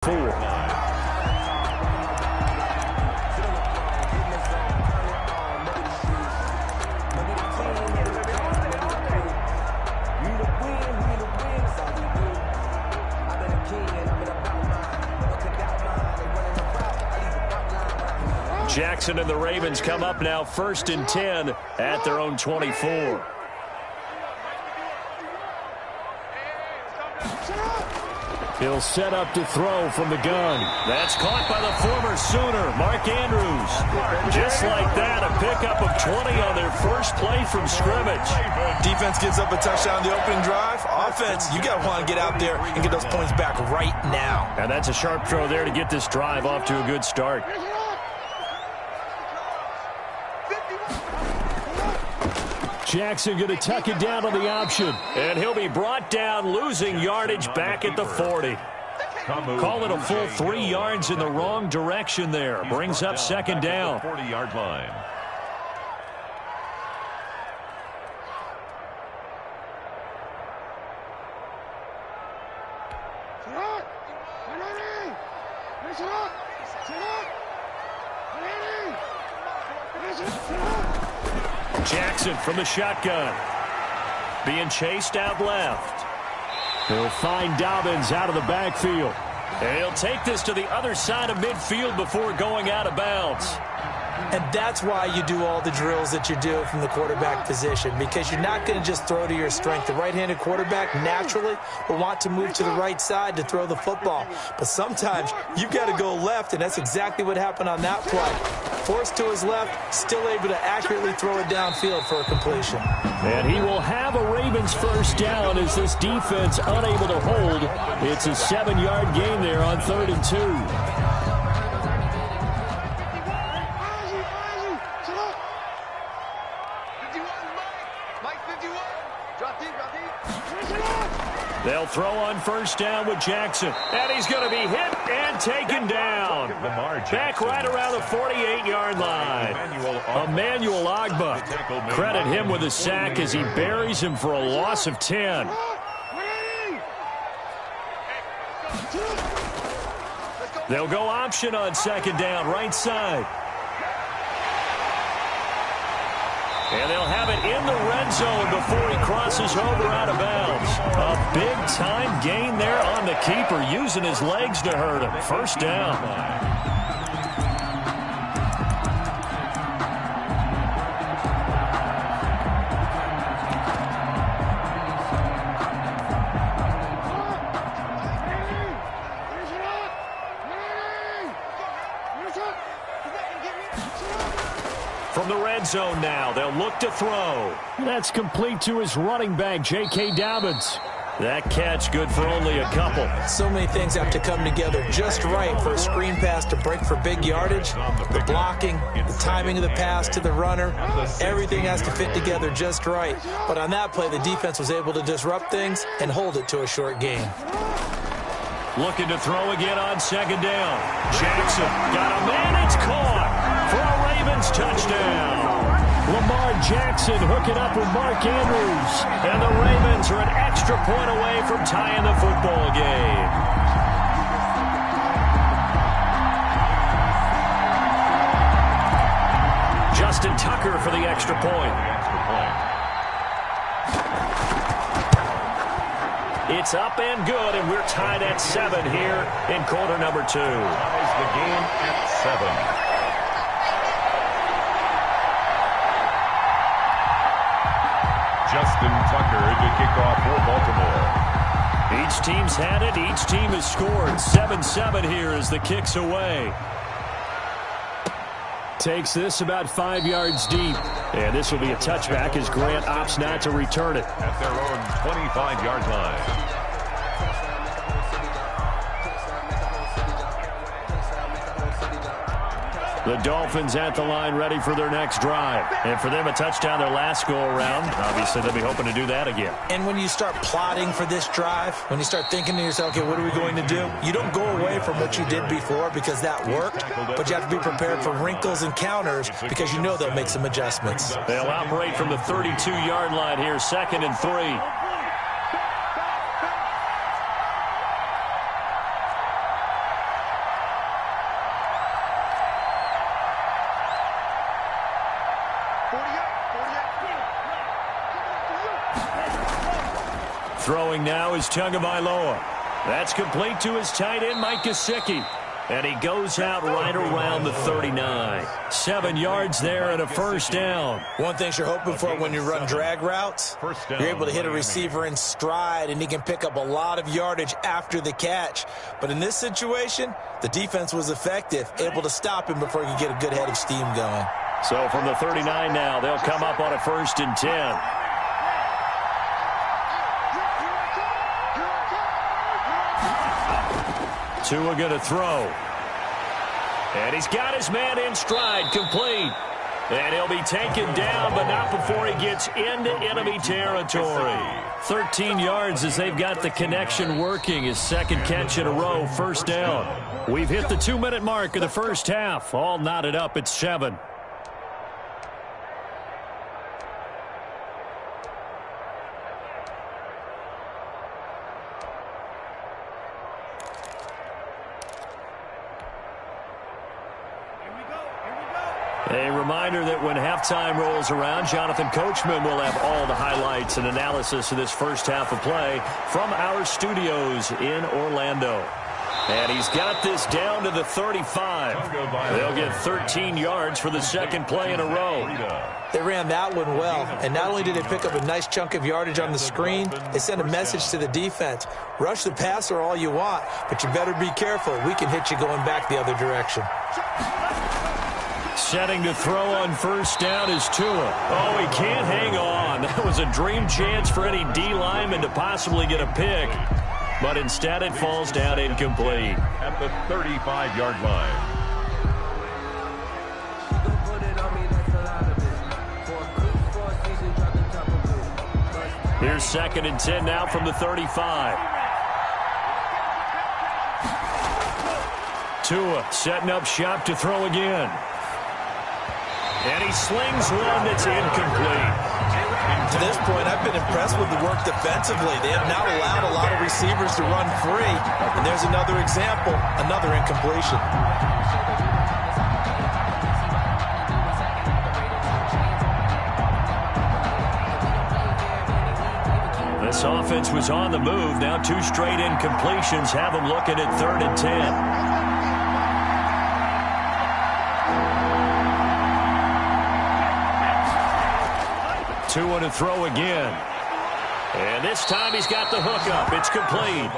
4. Jackson and the Ravens come up now 1st and 10 at their own 24. He'll set up to throw from the gun. That's caught by the former Sooner, Mark Andrews. Just like that, a pickup of 20 on their first play from scrimmage. Defense gives up a touchdown on the opening drive. Offense, you got to want to get out there and get those points back right now. And that's a sharp throw there to get this drive off to a good start. Jackson going to tuck it down on the option. And he'll be brought down, losing yardage back at the 40. Call it a full 3 yards in the wrong direction there. Brings up 2nd down. 40-yard line. Jackson from the shotgun. Being chased out left. He'll find Dobbins out of the backfield. And he'll take this to the other side of midfield before going out of bounds. And that's why you do all the drills that you do from the quarterback position, because you're not going to just throw to your strength. The right-handed quarterback naturally will want to move to the right side to throw the football. But sometimes you've got to go left, and that's exactly what happened on that play. Forced to his left, still able to accurately throw it downfield for a completion. And he will have a Ravens first down as this defense unable to hold. It's a 7-yard gain there on 3rd and 2. They'll throw on 1st down with Jackson. And he's going to be hit and taken down. Back right around the 48-yard line. Emmanuel Ogbah. Credit him with a sack as he buries him for a loss of 10. They'll go option on 2nd down, right side. And they'll have it in the red zone before he crosses over out of bounds. A big-time gain there on the keeper, using his legs to hurt him. 1st down. From the red zone now, they'll look to throw. That's complete to his running back, J.K. Dobbins. That catch good for only a couple. So many things have to come together just right for a screen pass to break for big yardage. The blocking, the timing of the pass to the runner, everything has to fit together just right. But on that play, the defense was able to disrupt things and hold it to a short gain. Looking to throw again on 2nd down. Jackson got a man. It's caught for a Ravens touchdown. Lamar Jackson hooking up with Mark Andrews. And the Ravens are an extra point away from tying the football game. Justin Tucker for the extra point. It's up and good, and we're tied at 7 here in quarter number 2. Ties the game at 7. Justin Tucker to kick off for Baltimore. Each team's had it. Each team has scored. 7-7 here as the kick's away. Takes this about 5 yards deep. And this will be a touchback as Grant opts not to return it. At their own 25-yard line. The Dolphins at the line ready for their next drive. And for them, a touchdown their last go-around. Obviously, they'll be hoping to do that again. And when you start plotting for this drive, when you start thinking to yourself, okay, what are we going to do? You don't go away from what you did before because that worked, but you have to be prepared for wrinkles and counters because you know they'll make some adjustments. They'll operate from the 32-yard line here, 2nd and 3. Throwing now is Tagovailoa. That's complete to his tight end, Mike Gesicki. And he goes out right around the 39. 7 yards there and a first down. One thing you're hoping for when you run drag routes, you're able to hit a receiver in stride, and he can pick up a lot of yardage after the catch. But in this situation, the defense was effective, able to stop him before he could get a good head of steam going. So from the 39 now, they'll come up on a 1st and 10. Tua going to throw. And he's got his man in stride, complete. And he'll be taken down, but not before he gets into enemy territory. 13 yards as they've got the connection working. His second catch in a row, first down. We've hit the 2-minute mark of the first half. All knotted up at 7. A reminder that when halftime rolls around, Jonathan Coachman will have all the highlights and analysis of this first half of play from our studios in Orlando. And he's got this down to the 35. They'll get 13 yards for the second play in a row. They ran that one well, and not only did they pick up a nice chunk of yardage on the screen, they sent a message to the defense. Rush the passer all you want, but you better be careful. We can hit you going back the other direction. Setting to throw on first down is Tua. Oh, he can't hang on. That was a dream chance for any D lineman to possibly get a pick. But instead it falls down incomplete. At the 35-yard line. Here's 2nd and 10 now from the 35. Tua setting up shop to throw again. And he slings one that's incomplete. To this point, I've been impressed with the work defensively. They have not allowed a lot of receivers to run free. And there's another example, another incompletion. This offense was on the move. Now 2 straight incompletions have them looking at 3rd and 10. Tua to throw again. And this time he's got the hook up. It's complete.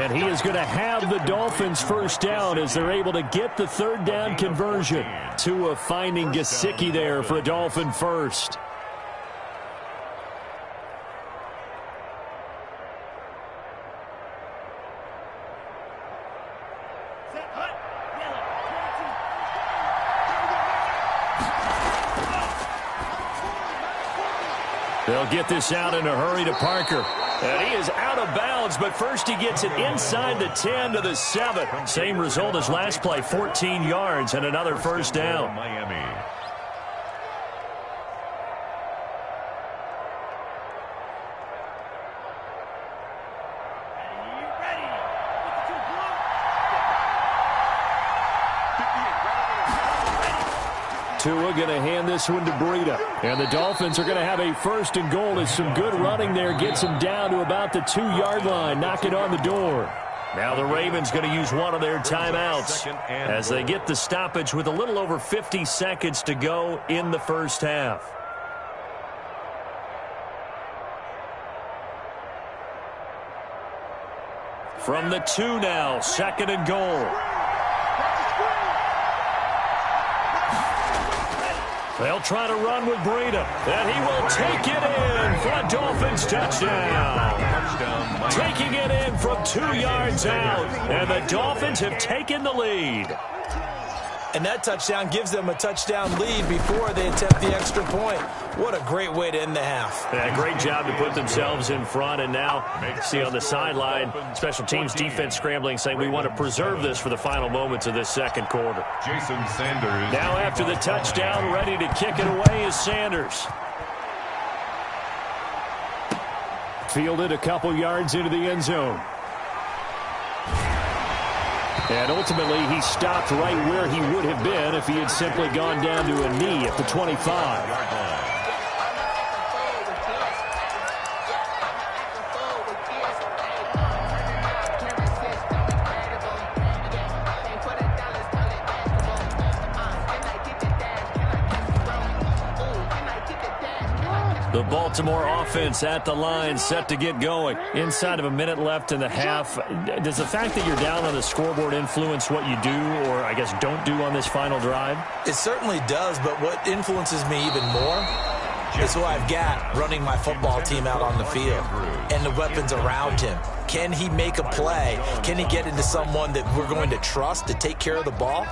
And he is going to have the Dolphins first down as they're able to get the 3rd down conversion. Tua finding Gesicki there for a Dolphin first. They'll get this out in a hurry to Parker. And he is out of bounds, but first he gets it inside the 10 to the 7. Same result as last play, 14 yards and another first down. Miami. Tua going to hand this one to Breida. And the Dolphins are going to have a 1st and goal as some good running there gets them down to about the 2-yard line, knocking on the door. Now the Ravens going to use one of their timeouts as they get the stoppage with a little over 50 seconds to go in the first half. From the 2 now, 2nd and goal. They'll try to run with Breida, and he will take it in for a Dolphins touchdown. Taking it in from 2 yards out, and the Dolphins have taken the lead. And that touchdown gives them a touchdown lead before they attempt the extra point. What a great way to end the half. Yeah, great job to put themselves in front. And now, see on the sideline, special teams defense scrambling, saying we want to preserve this for the final moments of this second quarter. Jason Sanders. Now after the touchdown, ready to kick it away is Sanders. Fielded a couple yards into the end zone. And ultimately, he stopped right where he would have been if he had simply gone down to a knee at the 25. The Baltimore offense at the line, set to get going. Inside of a minute left in the half, does the fact that you're down on the scoreboard influence what you do, or I guess don't do on this final drive? It certainly does, but what influences me even more is who I've got running my football team out on the field and the weapons around him. Can he make a play? Can he get into someone that we're going to trust to take care of the ball?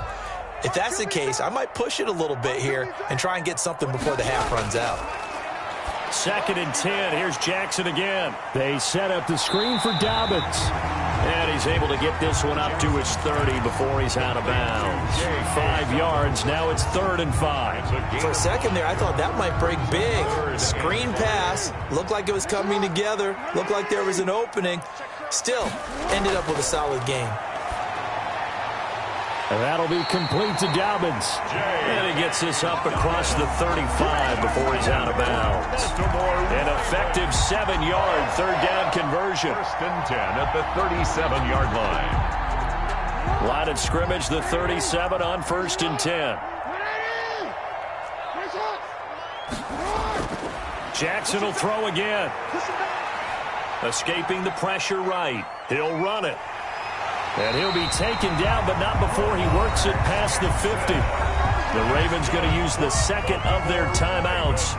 If that's the case, I might push it a little bit here and try and get something before the half runs out. 2nd and 10. Here's Jackson again. They set up the screen for Dobbins. And he's able to get this one up to his 30 before he's out of bounds. 5 yards. Now it's 3rd and 5. For a second there, I thought that might break big. Screen pass. Looked like it was coming together. Looked like there was an opening. Still, ended up with a solid game. And that'll be complete to Dobbins. And he gets this up across the 35 before he's out of bounds. An effective 7-yard 3rd down conversion. 1st and 10 at the 37-yard line. Line of scrimmage, the 37 on 1st and 10. Jackson will throw again. Escaping the pressure right. He'll run it. And he'll be taken down, but not before he works it past the 50. The Ravens going to use the 2nd of their timeouts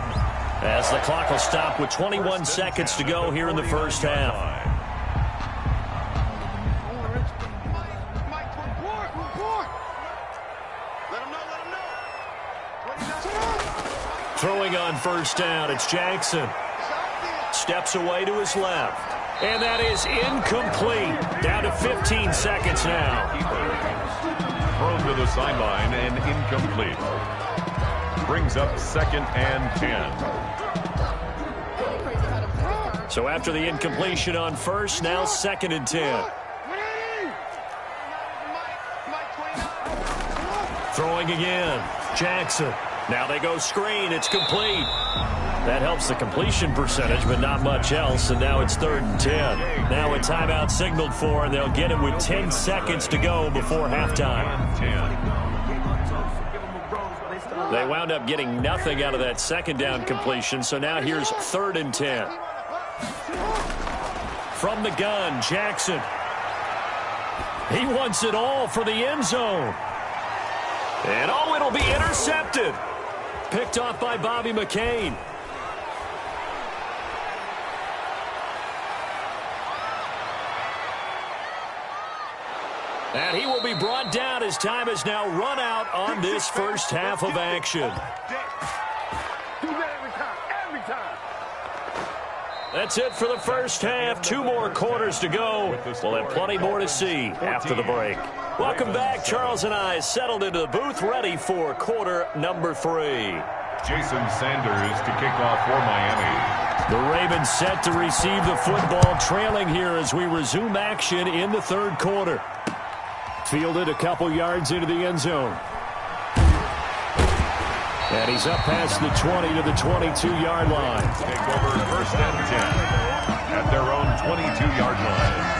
as the clock will stop with 21 seconds to go here in the first half. Throwing on 1st down, it's Jackson. Steps away to his left. And that is incomplete. Down to 15 seconds now. Thrown to the sideline and incomplete. Brings up 2nd and 10. So after the incompletion on 1st, now 2nd and 10. Throwing again. Jackson. Now they go screen. It's complete. That helps the completion percentage, but not much else, and now it's 3rd and 10. Now a timeout signaled for, and they'll get it with 10 seconds to go before halftime. They wound up getting nothing out of that 2nd down completion, so now here's 3rd and 10. From the gun, Jackson. He wants it all for the end zone. And oh, it'll be intercepted. Picked off by Bobby McCain. And he will be brought down as time has now run out on this first half of action. That's it for the first half. 2 more quarters to go. We'll have plenty more to see after the break. Welcome back. Charles and I settled into the booth ready for quarter number 3. Jason Sanders to kick off for Miami. The Ravens set to receive the football, trailing here as we resume action in the 3rd quarter. Fielded a couple yards into the end zone. And he's up past the 20 to the 22-yard line. Take over 1st and 10 at their own 22-yard line.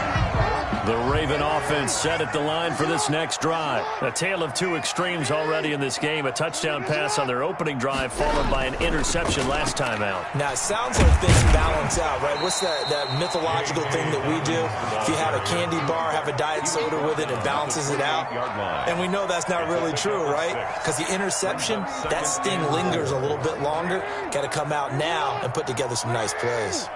The Raven offense set at the line for this next drive. A tale of 2 extremes already in this game. A touchdown pass on their opening drive, followed by an interception last time out. Now, it sounds like things balance out, right? What's that mythological thing that we do? If you have a candy bar, have a diet soda with it, it balances it out. And we know that's not really true, right? Because the interception, that sting lingers a little bit longer. Got to come out now and put together some nice plays.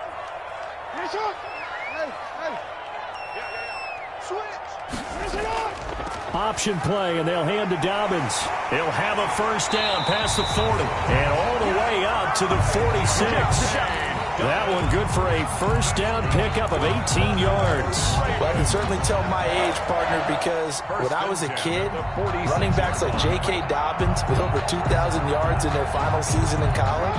Option play, and they'll hand to Dobbins. He'll have a first down past the 40 and all the way up to the 46. That one good for a first down pickup of 18 yards. Well, I can certainly tell my age, partner, because when I was a kid, running backs like J.K. Dobbins with over 2,000 yards in their final season in college,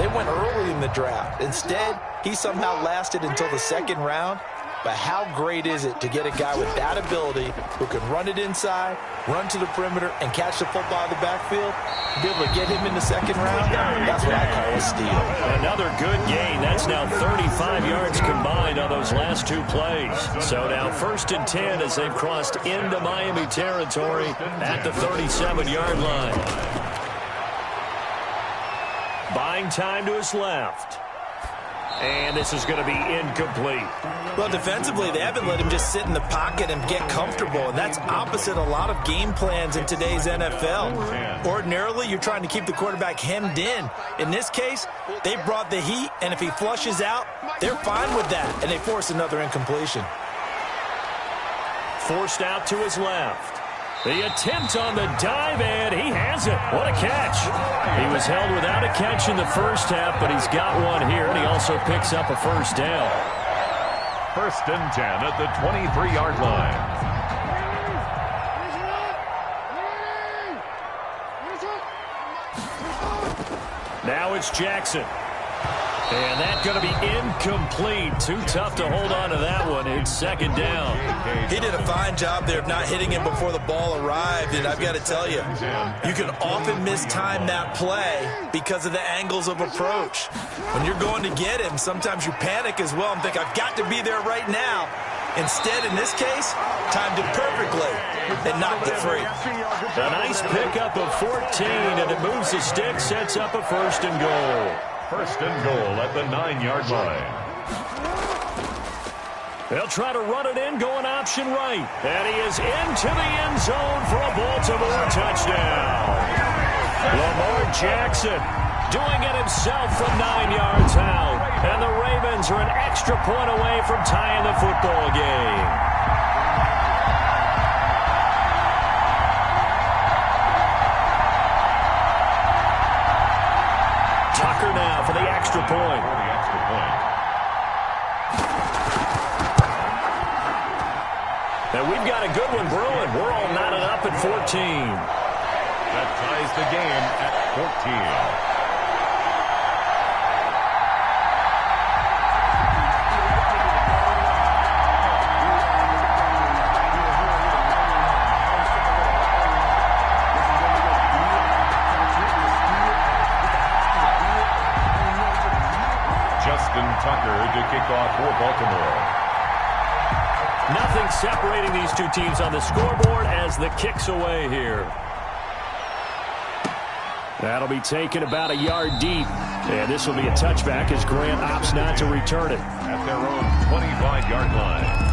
they went early in the draft. Instead, he somehow lasted until the 2nd round. But how great is it to get a guy with that ability who can run it inside, run to the perimeter, and catch the football in the backfield? Be able to get him in the 2nd round? That's what I call a steal. Another good gain. That's now 35 yards combined on those last 2 plays. So now 1st and 10 as they've crossed into Miami territory at the 37-yard line. Buying time to his left. And this is going to be incomplete. Well, defensively, they haven't let him just sit in the pocket and get comfortable, and that's opposite a lot of game plans in today's NFL. Ordinarily, you're trying to keep the quarterback hemmed in. In this case, they brought the heat, and if he flushes out, they're fine with that, and they force another incompletion. Forced out to his left. The attempt on the dive, and he has it. What a catch. He was held without a catch in the first half, but he's got one here, and he also picks up a first down. 1st and 10 at the 23-yard line. Now it's Jackson. And that's going to be incomplete. Too tough to hold on to that one. It's 2nd down. He did a fine job there of not hitting him before the ball arrived, and I've got to tell you, you can often mistime that play because of the angles of approach. When you're going to get him, sometimes you panic as well and think, I've got to be there right now. Instead, in this case, timed it perfectly and knocked it free. A nice pickup of 14, and it moves the stick, sets up a 1st and goal. 1st and goal at the 9-yard line. They'll try to run it in, going option right. And he is into the end zone for a Baltimore touchdown. Lamar Jackson doing it himself from 9 yards out. And the Ravens are an extra point away from tying the football game. Tucker now for the extra point. And we've got a good one brewing. We're all knotted up at 14. That ties the game at 14. Tucker to kick off for Baltimore. Nothing separating these two teams on the scoreboard as the kick's away here. That'll be taken about a yard deep. And this will be a touchback as Grant opts not to return it. At their own 25-yard line.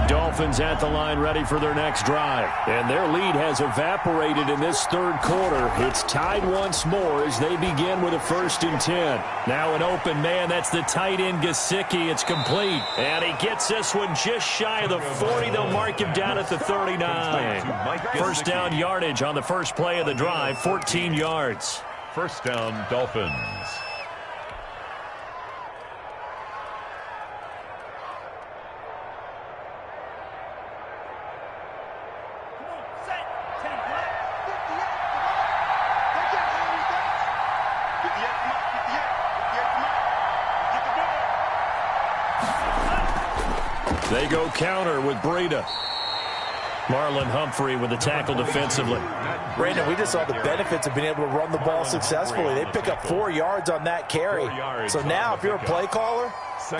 Dolphins at the line ready for their next drive. And their lead has evaporated in this 3rd quarter. It's tied once more as they begin with a 1st and 10. Now an open man. That's the tight end Gesicki. It's complete. And he gets this one just shy of the 40. They'll mark him down at the 39. 1st down yardage on the first play of the drive. 14 yards. 1st down Dolphins. They go counter with Breida. Marlon Humphrey with the tackle defensively. Brandon, we just saw the benefits of being able to run the ball successfully. They pick up 4 yards on that carry. So now if you're a play caller,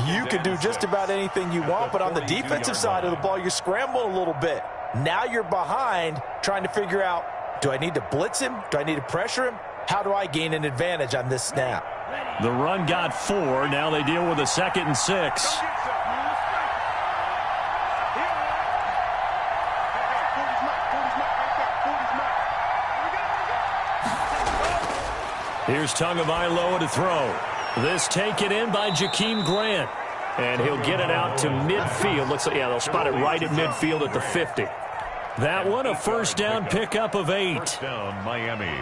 you can do just about anything you want. But on the defensive side of the ball, you're scrambling a little bit. Now you're behind trying to figure out, do I need to blitz him? Do I need to pressure him? How do I gain an advantage on this snap? The run got 4. Now they deal with a 2nd and 6. Here's Tagovailoa to throw. This taken in by Jakeem Grant. And he'll get it out to midfield. Looks like, yeah, they'll spot it right at midfield at the 50. That one, a 1st down pickup of 8. 1st down, Miami.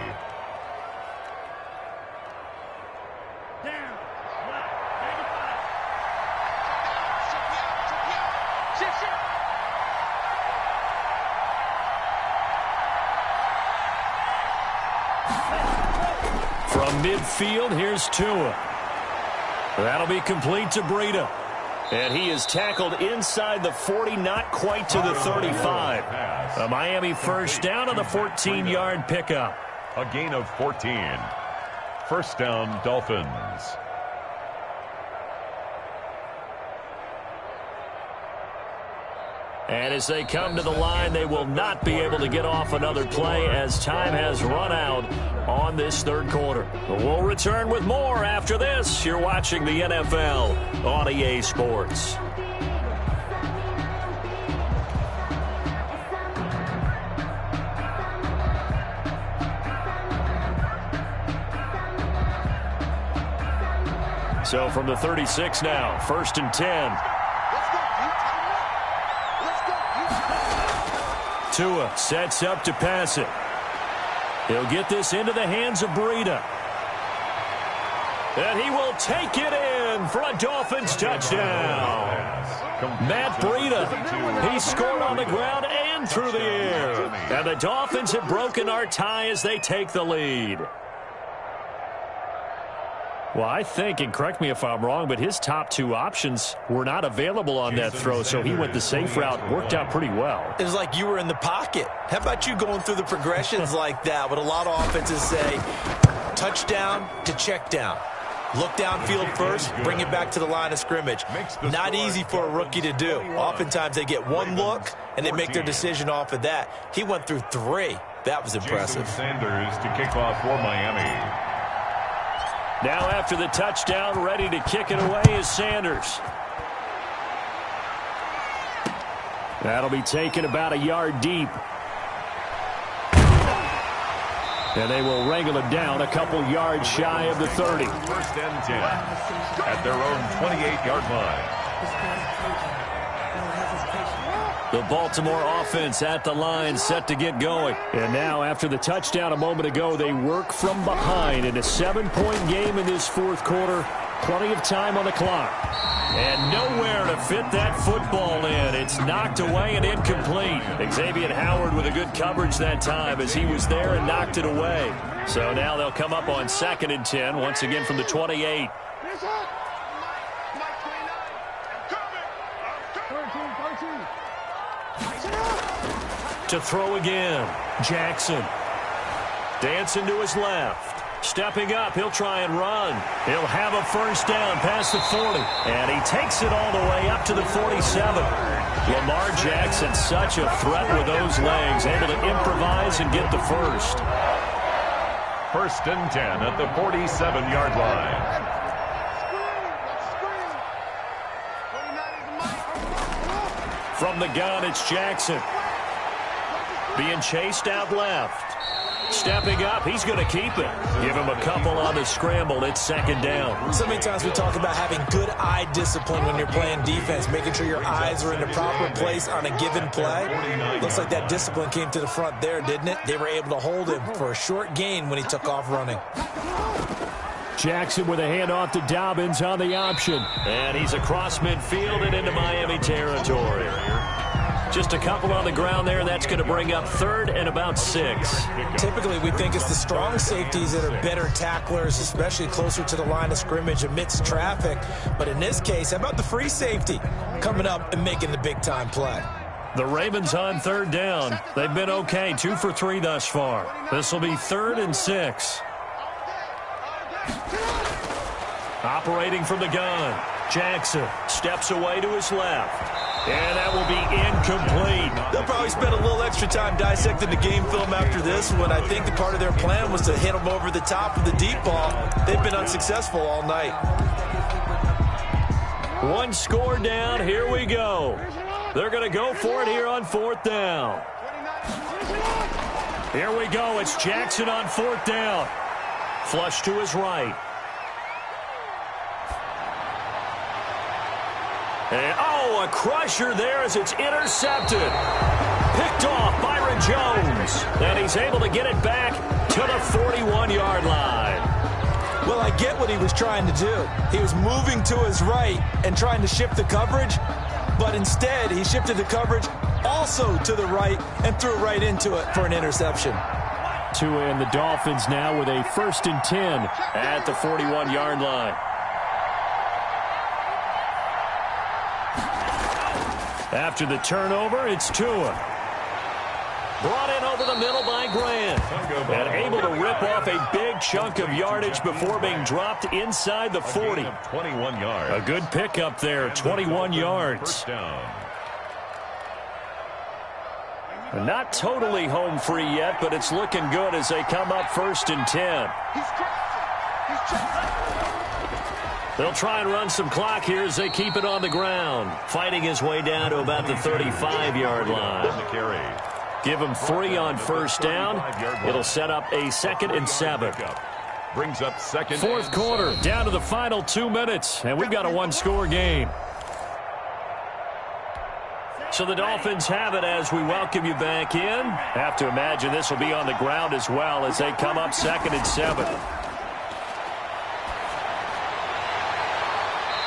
From midfield, here's Tua. That'll be complete to Breida. And he is tackled inside the 40, not quite to the 35. A Miami first down on the 14-yard pickup. A gain of 14. First down, Dolphins. And as they come to the line, they will not be able to get off another play as time has run out on this third quarter. We'll return with more after this. You're watching the NFL on EA Sports. So from the 36 now, 1st and 10. Tua sets up to pass it. He'll get this into the hands of Breida. And he will take it in for a Dolphins touchdown. Matt Breida, he scored on the ground and through the air. And the Dolphins have broken our tie as they take the lead. Well, I think, and correct me if I'm wrong, but his top two options were not available on that throw, so he went the safe route. Worked out pretty well. It was like you were in the pocket. How about you going through the progressions like that? What a lot of offenses say, touchdown to check down. Look downfield first, bring it back to the line of scrimmage. Not easy for a rookie to do. Oftentimes they get one look, and they make their decision off of that. He went through three. That was impressive. Jason Sanders to kick off for Miami. Now after the touchdown, ready to kick it away is Sanders. That'll be taken about a yard deep. And they will wrangle it down a couple yards shy of the 30. 1st and 10 at their own 28-yard line. The Baltimore offense at the line, set to get going. And now, after the touchdown a moment ago, they work from behind in a 7-point game in this fourth quarter. Plenty of time on the clock. And nowhere to fit that football in. It's knocked away and incomplete. Xavier Howard with a good coverage that time as he was there and knocked it away. So now they'll come up on 2nd and 10, once again from the 28. To throw again, Jackson. Dancing to his left. Stepping up, he'll try and run. He'll have a first down past the 40. And he takes it all the way up to the 47. Lamar Jackson, such a threat with those legs, able to improvise and get the first. 1st and 10 at the 47-yard line. From the gun, it's Jackson. Being chased out left. Stepping up, he's going to keep it. Give him a couple on the scramble. It's 2nd down. So many times we talk about having good eye discipline when you're playing defense, making sure your eyes are in the proper place on a given play. Looks like that discipline came to the front there, didn't it? They were able to hold him for a short gain when he took off running. Jackson with a handoff to Dobbins on the option. And he's across midfield and into Miami territory. Just a couple on the ground there, and that's going to bring up 3rd and about 6. Typically, we think it's the strong safeties that are better tacklers, especially closer to the line of scrimmage amidst traffic. But in this case, how about the free safety coming up and making the big-time play? The Ravens on 3rd down. They've been okay, 2 for 3 thus far. This will be 3rd and 6. Operating from the gun. Jackson steps away to his left. And that will be incomplete. They'll probably spend a little extra time dissecting the game film after this one. I think the part of their plan was to hit them over the top of the deep ball. They've been unsuccessful all night. One score down. Here we go. They're going to go for it here on 4th down. Here we go. It's Jackson on 4th down. Flush to his right. And, a crusher there as it's intercepted. Picked off Byron Jones. And he's able to get it back to the 41-yard line. Well, I get what he was trying to do. He was moving to his right and trying to shift the coverage, but instead he shifted the coverage also to the right and threw right into it for an interception. Tua and the Dolphins now with a 1st and 10 at the 41-yard line. After the turnover, it's Tua. Brought in over the middle by Grant. And able to rip off a big chunk of yardage before being dropped inside the 40. 21 yards. A good pickup there, 21 yards. First down. Not totally home free yet, but it's looking good as they come up 1st and 10. They'll try and run some clock here as they keep it on the ground. Fighting his way down to about the 35-yard line. Give him 3 on 1st down. It'll set up a 2nd and 7. Brings up 2nd. 4th quarter, down to the final 2 minutes, and we've got a one-score game. So the Dolphins have it as we welcome you back in. Have to imagine this will be on the ground as well as they come up 2nd and 7.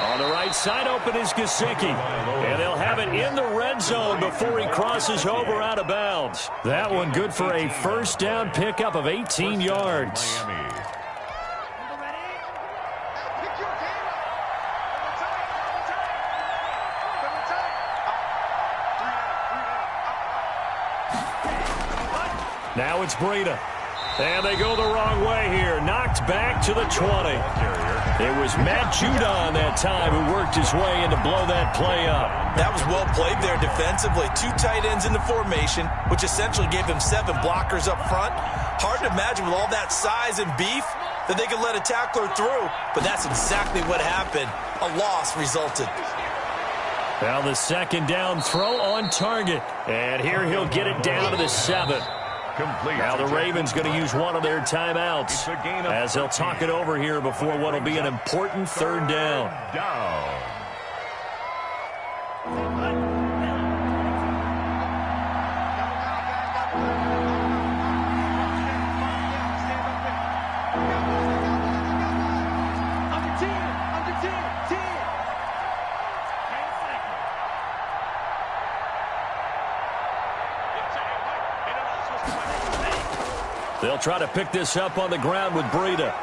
On the right side, open is Gesicki. And they'll have it in the red zone before he crosses over out of bounds. That one good for a 1st down pickup of 18 yards. Now it's Breida. And they go the wrong way here. Knocked back to the 20. It was Matt Judon that time who worked his way in to blow that play up. That was well played there defensively. 2 tight ends in the formation, which essentially gave them 7 blockers up front. Hard to imagine with all that size and beef that they could let a tackler through. But that's exactly what happened. A loss resulted. Now the 2nd down throw on target. And here he'll get it down to the 7. Complete. Now the Ravens going to use one of their timeouts as they'll talk it over here before what will be an important 3rd down. They'll try to pick this up on the ground with Breida.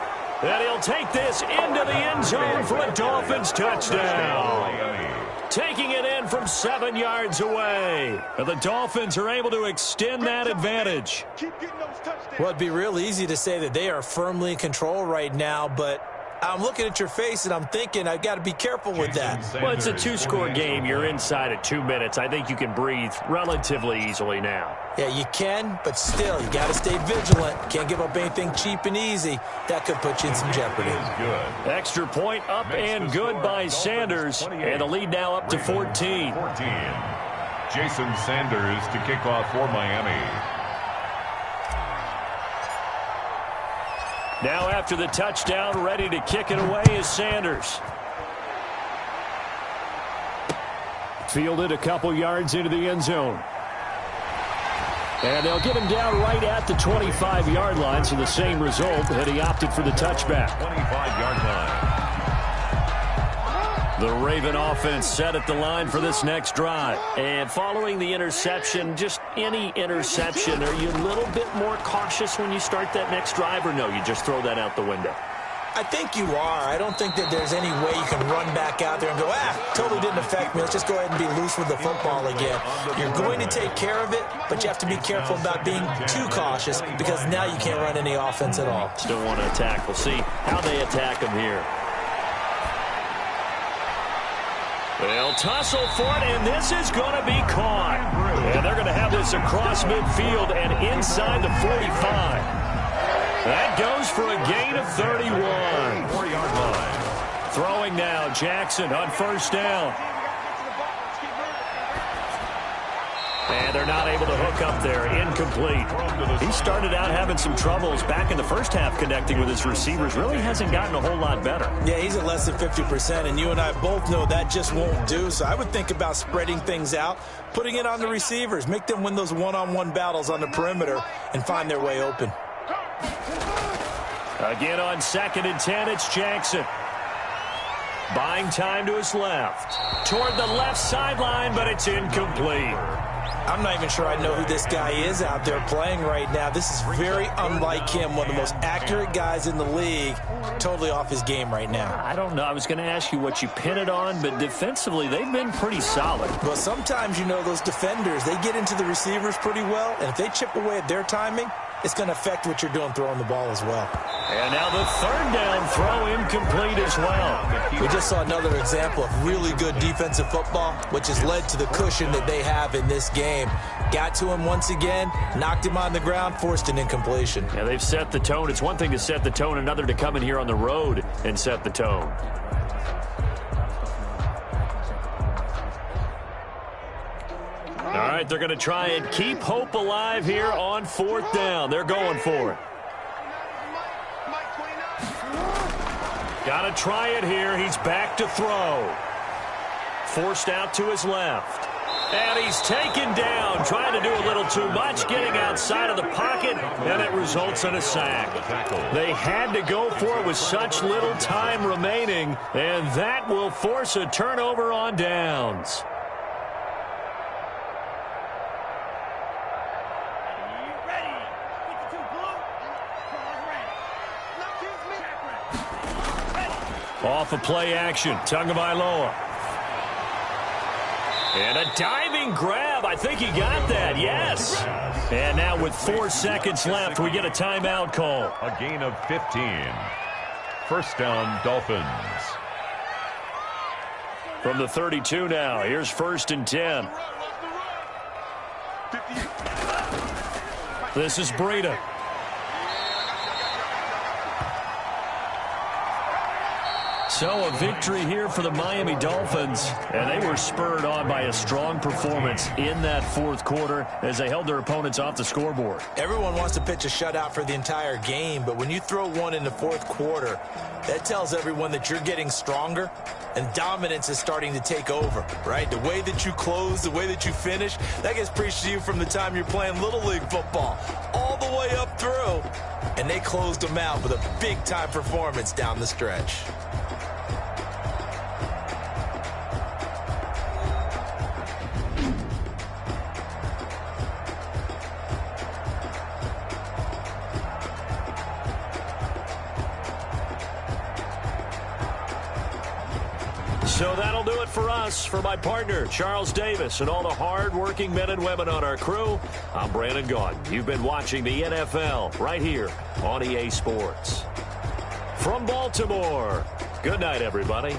And he'll take this into the end zone for a Dolphins touchdown. Taking it in from 7 yards away. And the Dolphins are able to extend that advantage. Well, it'd be real easy to say that they are firmly in control right now, but I'm looking at your face and I'm thinking I've got to be careful with that. Well, it's a 2-score game. You're inside at 2 minutes. I think you can breathe relatively easily now. Yeah, you can, but still, you got to stay vigilant. Can't give up anything cheap and easy. That could put you in some jeopardy. Extra point up and good by Sanders, and the lead now up to 14. Jason Sanders to kick off for Miami. Now after the touchdown, ready to kick it away is Sanders. Fielded a couple yards into the end zone. And they'll get him down right at the 25-yard line, so the same result, and he opted for the touchback. 25-yard line. The Raven offense set at the line for this next drive. And following the interception, just any interception, are you a little bit more cautious when you start that next drive, or no, you just throw that out the window? I think you are. I don't think that there's any way you can run back out there and go, totally didn't affect me. Let's just go ahead and be loose with the football again. You're going to take care of it, but you have to be careful about being too cautious because now you can't run any offense at all. Still want to attack. We'll see how they attack him here. They'll tussle for it, and this is going to be caught. And they're going to have this across midfield and inside the 45. That goes for a gain of 31. 4-yard line. Throwing now, Jackson on 1st down. And they're not able to hook up there. Incomplete. He started out having some troubles back in the first half connecting with his receivers. Really hasn't gotten a whole lot better. Yeah, he's at less than 50%, and you and I both know that just won't do. So I would think about spreading things out, putting it on the receivers, make them win those one-on-one battles on the perimeter, and find their way open. Again on 2nd and 10, it's Jackson. Buying time to his left. Toward the left sideline, but it's incomplete. I'm not even sure I know who this guy is out there playing right now. This is very unlike him, one of the most accurate guys in the league. Totally off his game right now. I don't know. I was going to ask you what you pin it on, but defensively, they've been pretty solid. Well, sometimes, those defenders, they get into the receivers pretty well, and if they chip away at their timing, it's going to affect what you're doing throwing the ball as well. And now the third down throw incomplete as well. We just saw another example of really good defensive football, which has led to the cushion that they have in this game. Got to him once again, knocked him on the ground, forced an incompletion. Yeah, they've set the tone. It's one thing to set the tone, another to come in here on the road and set the tone. All right, they're going to try and keep hope alive here on fourth down. They're going for it. Got to try it here. He's back to throw. Forced out to his left. And he's taken down, trying to do a little too much, getting outside of the pocket, and it results in a sack. They had to go for it with such little time remaining, and that will force a turnover on downs. Off of play action, Tagovailoa. And a diving grab. I think he got that, yes. And now with 4 seconds left, we get a timeout call. A gain of 15. First down, Dolphins. From the 32 now, here's 1st and 10. This is Breida. So a victory here for the Miami Dolphins, and they were spurred on by a strong performance in that fourth quarter as they held their opponents off the scoreboard. Everyone wants to pitch a shutout for the entire game, but when you throw one in the fourth quarter, that tells everyone that you're getting stronger and dominance is starting to take over, right? The way that you close, the way that you finish, that gets preached to you from the time you're playing Little League football all the way up through, and they closed them out with a big-time performance down the stretch. So that'll do it for us. For my partner, Charles Davis, and all the hard-working men and women on our crew, I'm Brandon Gaudin. You've been watching the NFL right here on EA Sports. From Baltimore, good night, everybody.